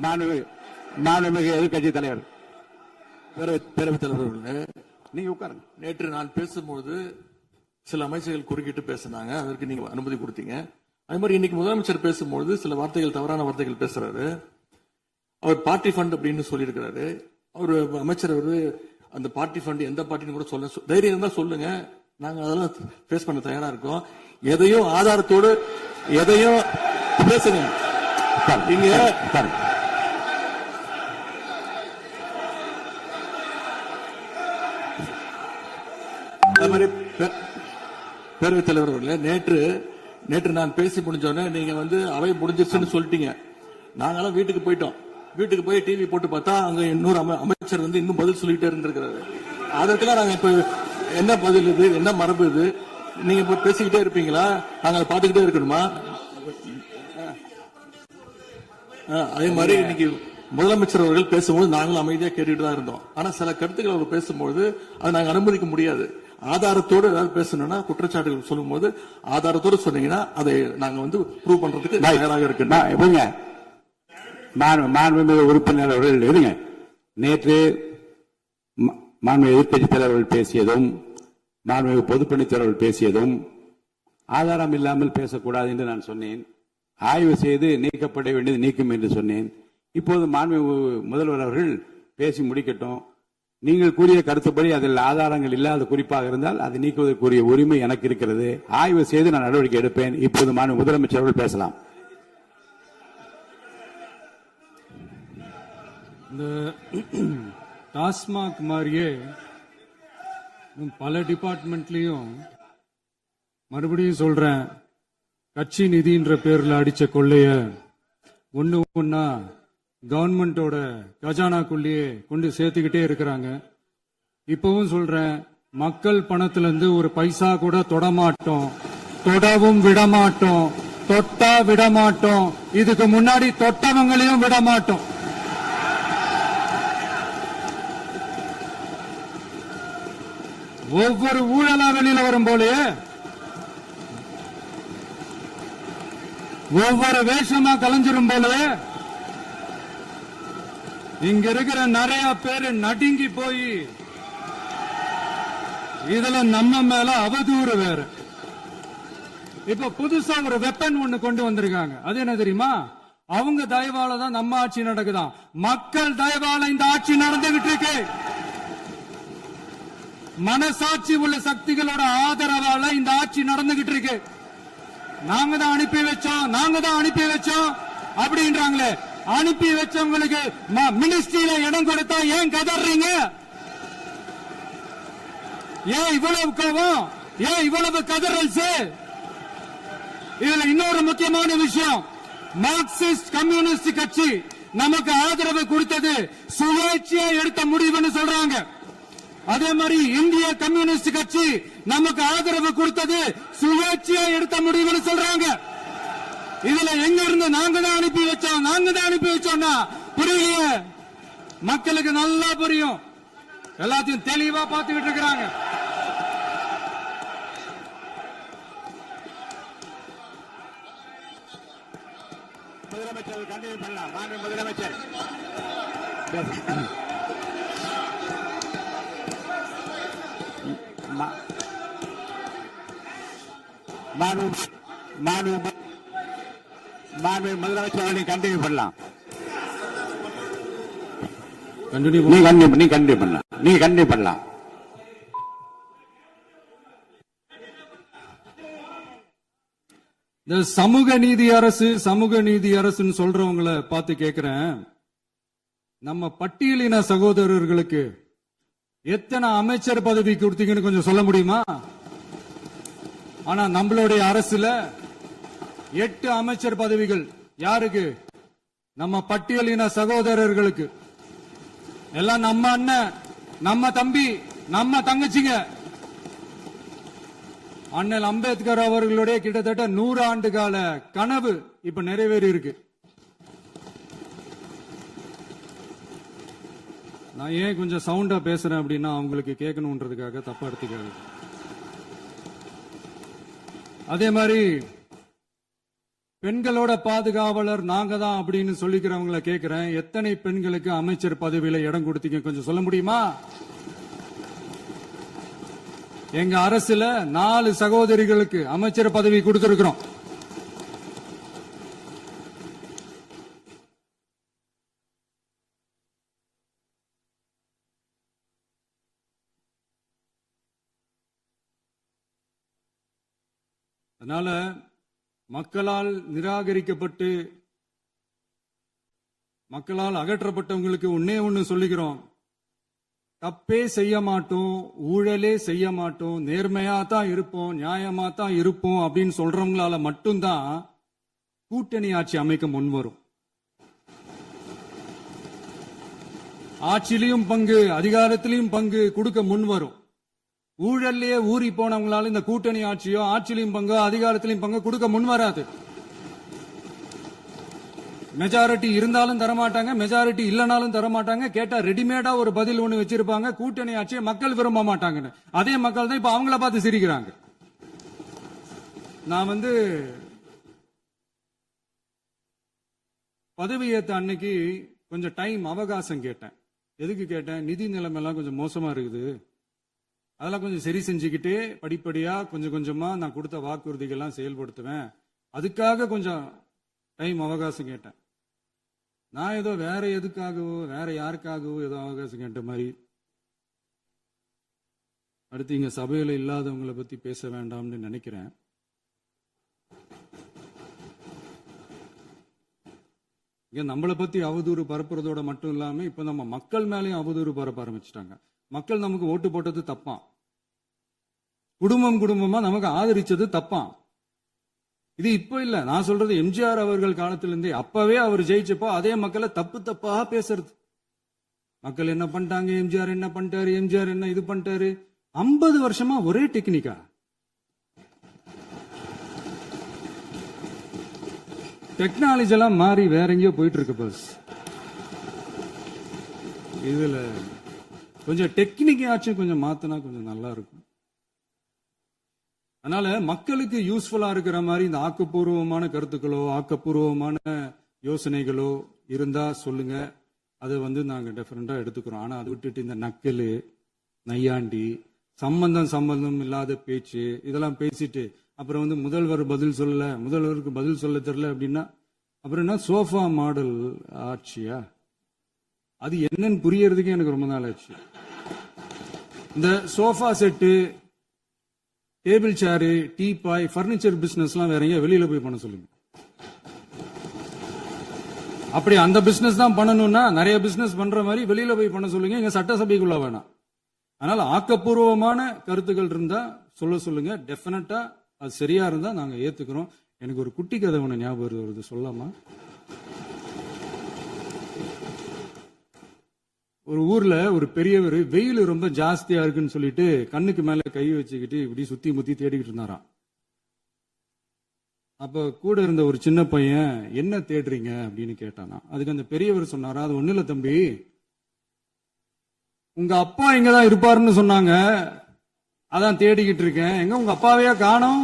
மாண்புமிகு எதிர்கட்சி தலைவர் பேரவைத் தலைவர், நீங்க உட்காருங்க. நேற்று நான் பேசும்போது சில அமைச்சர்கள் குறுக்கிட்டு பேசினாங்க, அதற்கு நீங்க அனுமதி கொடுத்தீங்க. அதே மாதிரி இன்னைக்கு முதலமைச்சர் பேசும்போது சில வார்த்தைகள், தவறான வார்த்தைகள் பேசுறாரு. அவர் பார்ட்டி ஃபண்ட் அப்படின்னு சொல்லியிருக்கிறாரு. அவர் அமைச்சர் அந்த பார்ட்டி ஃபண்ட் எந்த பார்ட்டின்னு கூட சொல்ல தைரியம் இருந்தா சொல்லுங்க, நாங்க அதெல்லாம் பேஸ் பண்ண தயாரா இருக்கோம். எதையும் ஆதாரத்தோடு எதையும் பேசுங்க. இங்க பேரவைத் தலைவர் அவர்களே, நேற்று நான் பேசி முடிஞ்சோடனே நீங்க அவை முடிஞ்சிருச்சுன்னு சொல்லிட்டீங்க. நாங்கெல்லாம் வீட்டுக்கு போயிட்டோம். வீட்டுக்கு போய் டிவி போட்டு பார்த்தா அங்க இன்னொரு அமைச்சர் இன்னும் பதில் சொல்லிட்டே இருந்திருக்கிறாரு. அதற்கெல்லாம் நாங்க இப்ப என்ன பதில் இது, என்ன மரபு இது? நீங்க இப்ப பேசிக்கிட்டே இருப்பீங்களா? நாங்க அதை பார்த்துக்கிட்டே இருக்கணுமா? அதே மாதிரி இன்னைக்கு முதலமைச்சர் அவர்கள் பேசும்போது நாங்களும் அமைதியா கேட்டுட்டு தான் இருந்தோம். ஆனா சில கருத்துக்கள் அவர் பேசும்போது அதை நாங்க அனுமதிக்க முடியாது. ஆதாரத்தோடு ஏதாவது பேசணும்னா, குற்றச்சாட்டுகள் சொல்லும் போது ஆதாரத்தோடு சொன்னீங்கன்னா அதை நாங்க ப்ரூவ் பண்றதுக்கு தயாராக இருக்கு. மாண்புமிகு உறுப்பினர் அவர்கள் இருங்க. நேற்று மாண்புமிகு எதிர்கட்சி தலைவர்கள் பேசியதும், மாண்புமிகு பொதுப்பணித்துறை பேசியதும் ஆதாரம் இல்லாமல் பேசக்கூடாது என்று நான் சொன்னேன். ஆய்வு செய்து நீக்கப்பட வேண்டியது நீக்கும் என்று சொன்னேன். இப்போது மாண்புமிகு முதல்வர் அவர்கள் பேசி முடிக்கட்டும். நீங்கள் கூறிய கருத்துப்படி அதில் ஆதாரங்கள் இல்லாத குறிப்பாக இருந்தால் அதை நீக்குவதற்குரிய உரிமை எனக்கு இருக்கிறது. ஆய்வு செய்து நான் நடவடிக்கை எடுப்பேன். இப்போது மாண்புமிகு முதலமைச்சர் அவர்கள் பேசலாம். இந்த டாஸ்மாக் மாதிரியே பல டிபார்ட்மெண்ட்லயும், மறுபடியும் சொல்றேன், கட்சி நிதின்ற பேர்ல அடிச்ச கொள்ளைய ஒன்னா கவர்மெண்டோட கஜானாக்குள்ளேயே கொண்டு சேர்த்துக்கிட்டே இருக்கிறாங்க. இப்பவும் சொல்றேன், மக்கள் பணத்துல இருந்து ஒரு பைசா கூட தொடமாட்டோம், தொடவும் விடமாட்டோம், தொட்டா விடமாட்டோம். இதுக்கு முன்னாடி தொட்டவங்களையும் விடமாட்டோம். ஒவ்வொரு ஊழலா வெளியில வரும் போலே, ஒவ்வொரு வேஷமா கலைஞ்சிரும் போலே, இங்க இருக்கிற நிறைய பேரு நடுங்கி போய் இதுல நம்ம மேல அவதூறு வேற. இப்ப புதுசா ஒரு வெப்பன் ஒண்ணு கொண்டு வந்திருக்காங்க. அது என்ன தெரியுமா? அவங்க தயவால தான் நம்ம ஆட்சி நடக்குதான். மக்கள் தயவால இந்த ஆட்சி நடந்துகிட்டு இருக்கு. மனசாட்சி உள்ள சக்திகளோட ஆதரவால இந்த ஆட்சி நடந்துகிட்டு இருக்கு. நாங்க தான் அனுப்பி வச்சோம் அப்படின்றாங்களே. அனுப்பி வச்சவங்களுக்கு மினிஸ்ட்ரியில இடம் கொடுத்தா ஏன் கதறீங்க? ஏன் இவ்வளவு கோபம்? ஏன் இவ்வளவு கதறல்? இதுல இன்னொரு முக்கியமான விஷயம், மார்க்சிஸ்ட் கம்யூனிஸ்ட் கட்சி நமக்கு ஆதரவு கொடுத்தது சுயேட்சையா எடுத்த முடிவுன்னு சொல்றாங்க. அதே மாதிரி இந்திய கம்யூனிஸ்ட் கட்சி நமக்கு ஆதரவு கொடுத்தது சுயேட்சையா எடுத்த முடிவுன்னு சொல்றாங்க. இதுல எங்க இருந்து நாங்க தான் அனுப்பி வச்சோம்னா புரியலையே. மக்களுக்கு நல்லா புரியும். எல்லாத்தையும் தெளிவா பார்த்துக்கிட்டு இருக்கிறாங்க. முதலமைச்சர் கண்டினியூ பண்ணலாம். முதலமைச்சர் முதலமைச்சர் நீ கண்டினியூ பண்ணலாம். நீ கண்டினியூ பண்ணலாம். இந்த சமூக நீதி அரசுன்னு சொல்றவங்களை பார்த்து கேட்கிறேன், நம்ம பட்டியலின சகோதரர்களுக்கு எத்தனை அமைச்சர் பதவி கொடுத்தீங்கன்னு கொஞ்சம் சொல்ல முடியுமா? ஆனா நம்மளுடைய அரசுல 8 அமைச்சர் பதவிகள் யாருக்கு? நம்ம பட்டியலின சகோதரர்களுக்கு. எல்லாம் நம்ம அண்ணன், நம்ம தம்பி, நம்ம தங்கச்சிங்க. அண்ணல் அம்பேத்கர் அவர்களுடைய கிட்டத்தட்ட 100 ஆண்டு கால கனவு இப்ப நிறைவேறி இருக்கு. நான் ஏன் கொஞ்சம் சவுண்டா பேசுறேன் அப்படின்னா அவங்களுக்கு கேட்கணும்ன்றதுக்காக, தப்பா எடுத்துக்காது. அதே மாதிரி பெண்களோட பாதுகாவலர் நாங்க தான் அப்படின்னு சொல்லிக்கிறவங்கள கேட்கிறேன், எத்தனை பெண்களுக்கு அமைச்சர் பதவியில இடம் கொடுத்தீங்க கொஞ்சம் சொல்ல முடியுமா? எங்க அரசுல 4 சகோதரிகளுக்கு அமைச்சர் பதவி கொடுத்திருக்கிறோம். அதனால மக்களால் நிராகரிக்கப்பட்டு மக்களால் அகற்றப்பட்டவங்களுக்கு ஒன்னே ஒன்னு சொல்லிக்கிறோம், தப்பே செய்ய மாட்டோம், ஊழலே செய்ய மாட்டோம், நேர்மையா தான் இருப்போம், நியாயமா தான் இருப்போம் அப்படின்னு சொல்றவங்களால மட்டும்தான் கூட்டணி ஆட்சி அமைக்க முன்வரும். ஆட்சியிலையும் பங்கு, அதிகாரத்திலையும் பங்கு கொடுக்க முன்வரும். ஊழல்லையே ஊறி போனவங்களால இந்த கூட்டணி ஆட்சியோ, ஆட்சியிலையும் பங்கோ, அதிகாரத்திலையும் பங்கு கொடுக்க முன்வராது. மெஜாரிட்டி இருந்தாலும் தரமாட்டாங்க, மெஜாரிட்டி இல்லனாலும் தரமாட்டாங்க. கேட்டா ரெடிமேடா ஒரு பதில் ஒண்ணு வச்சிருப்பாங்க, கூட்டணி ஆட்சியை மக்கள் விரும்ப மாட்டாங்கன்னு. அதே மக்கள் தான் இப்ப அவங்கள பார்த்து சிரிக்கிறாங்க. நான் பதவியேற்ற அன்னைக்கு கொஞ்சம் டைம் அவகாசம் கேட்டேன். எதுக்கு கேட்டேன்? நிதி நிலைமை எல்லாம் கொஞ்சம் மோசமா இருக்குது, அதெல்லாம் கொஞ்சம் சரி செஞ்சுக்கிட்டே படிப்படியா கொஞ்சம் கொஞ்சமா நான் கொடுத்த வாக்குறுதிகள்லாம் செயல்படுத்துவேன், அதுக்காக கொஞ்சம் டைம் அவகாசம் கேட்டேன். நான் ஏதோ வேற எதுக்காகவோ வேற யாருக்காகவோ ஏதோ அவகாசம் கேட்ட மாதிரி. அடுத்து இங்க சபையில இல்லாதவங்களை பத்தி பேச வேண்டாம்னு நினைக்கிறேன். இங்க நம்மளை பத்தி அவதூறு பரப்புறதோட மட்டும் இல்லாம இப்ப நம்ம மக்கள் மேலேயும் அவதூறு பரப்ப ஆரம்பிச்சுட்டாங்க. மக்கள் நமக்கு ஓட்டு போட்டது தப்பான், குடும்பம் குடும்பமா நமக்கு ஆதரிச்சது தப்பான். இது இப்ப இல்ல, நான் சொல்றது எம்ஜிஆர் அவர்கள் காலத்திலிருந்தே. அப்பவே அவர் ஜெயிச்சப்போ அதே மக்களை தப்பு தப்பா பேசுறது. மக்கள் என்ன பண்ணிட்டாங்க, எம்ஜிஆர் என்ன பண்ணிட்டாரு, எம்ஜிஆர் என்ன இது பண்ணிட்டாரு. 50 வருஷமா ஒரே டெக்னிக்கா. டெக்னாலஜி எல்லாம் மாறி வேற எங்கேயோ போயிட்டு இருக்கு. பஸ் இதுல கொஞ்சம் டெக்னிக்காச்சும் கொஞ்சம் மாத்தினா கொஞ்சம் நல்லா இருக்கும். அதனால மக்களுக்கு யூஸ்ஃபுல்லா இருக்கிற மாதிரி இந்த ஆக்கப்பூர்வமான கருத்துக்களோ ஆக்கப்பூர்வமான யோசனைகளோ இருந்தா சொல்லுங்க, அது நாங்க டெஃபரெண்டா எடுத்துக்கிறோம். ஆனா அதை விட்டுட்டு இந்த நக்கலு, நையாண்டி, சம்பந்தம் இல்லாத பேச்சு இதெல்லாம் பேசிட்டு அப்புறம் முதல்வர் பதில் சொல்லல, முதல்வருக்கு பதில் சொல்ல தெரியல அப்படின்னா அப்புறம் என்ன சோஃபா மாடல் ஆட்சியா? அது என்னன்னு புரியறதுக்கே எனக்கு ரொம்ப நாள் ஆச்சு. இந்த சோஃபா செட்டு, டேபிள் சேரு, டீபாய், பர்னிச்சர் பிசினஸ் எல்லாம் வேற எங்க வெளியில போய் பண்ண சொல்லுங்க. அப்படி அந்த பிசினஸ் தான் பண்ணணும்னா நிறைய பிசினஸ் பண்ற மாதிரி வெளியில போய் பண்ண சொல்லுங்க, இங்க சட்டசபைக்குள்ள வேணாம். அதனால ஆக்கப்பூர்வமான கருத்துக்கள் இருந்தா சொல்லுங்க, டெஃபினட்டா அது சரியா இருந்தா நாங்க ஏத்துக்கிறோம். எனக்கு ஒரு குட்டி கதை ஒண்ணு ஞாபகம் வருது, சொல்லாமா? ஒரு ஊர்ல ஒரு பெரியவர் வெயில் ரொம்ப ஜாஸ்தியா இருக்குன்னு சொல்லிட்டு கண்ணுக்கு மேல கை வச்சுக்கிட்டு இப்படி சுத்தி முத்தி தேடிக்கிட்டு இருந்தாராம். அப்ப கூட இருந்த ஒரு சின்ன பையன் என்ன தேடுறீங்க அப்படின்னு கேட்டானா. அதுக்கு அந்த பெரியவர் சொன்னாரா, அது ஒண்ணு இல்ல தம்பி, உங்க அப்பா இங்கதான் இருப்பாருன்னு சொன்னாங்க, அதான் தேடிக்கிட்டு இருக்கேன். எங்க உங்க அப்பாவையா காணோம்?